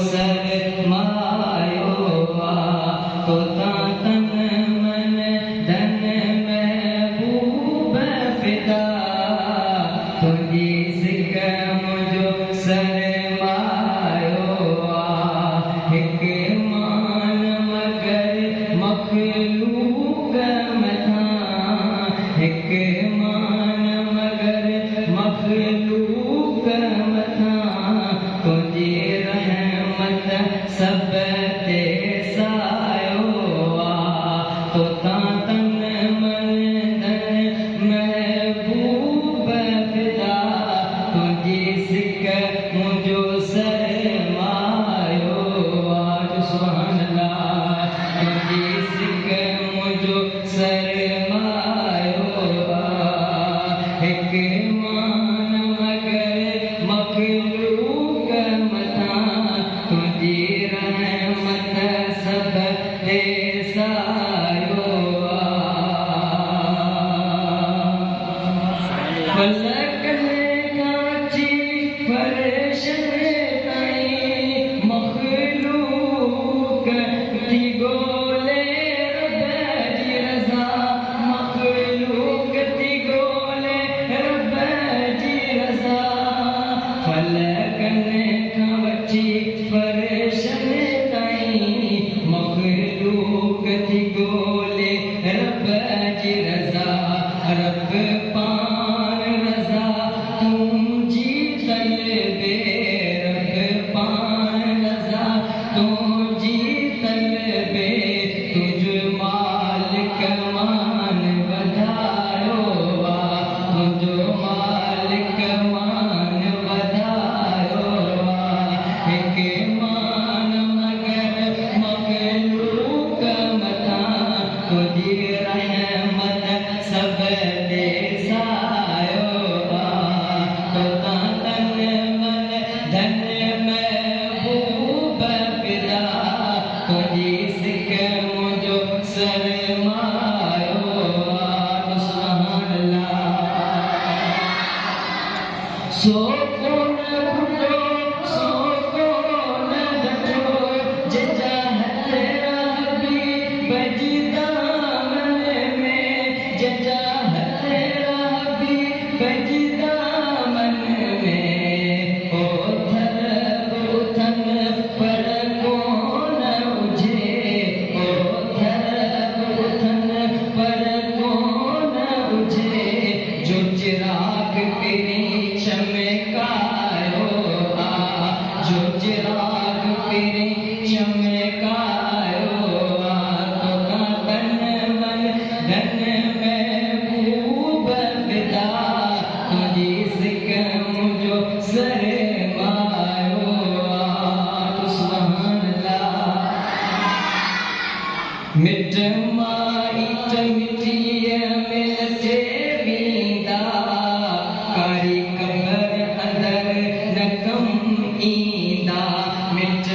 सरमायो तो तन मन धन महबूब फिदा तुझी सिक मुझो सरमायो हिक मान मगर मखलूक मथा हिक मान मगर मखलूक मथा तुझी सब ते सायो तो तन मन धन महबूब फिदा तुझी सिक मुझो सरमायो सुभान अल्लाह तुझी सिक मुझो सरमायो हिक मान मगर मखलूक मथा तुझी रहमत सब ते सायो फलक ने काची फर्श ताईं मखलूक थी गोले रब जी रज़ा मखलूक थी गोले रब जी रज़ा फलक ने काची फर्श मखलूक थी गोले रब जी रज़ा रब पान रज़ा तुझी तलबे रब पान रज़ा तुझी तलबे तुझ मालिक मान वधायो तुझो मालिक मान वधायो हिक मान मगर मखलूक मथा तुझी रहमत सब ते सायो तो तन मन धन महबूब फिदा तुझी सिक मुझो सरमायो सुभान अल्लाह सो कोन फुटो सो कोन घटो जजा तेरा भी बजदा मन में जजा तेरा भी बजदा मन में ओ थर बुथन पर कौन उझे ओ थर बुथन पर कौन उझे जो चिराग तेरी चमकायो जो चिराग तेरी चमकायो तो तन मन धन महबूब फिदा तुझी सिक मुझो सरमायो सुभान अल्लाह मिट माई मिट्टीअ में चेवींदा कारी कबर अंदर न कम ईंदा मिट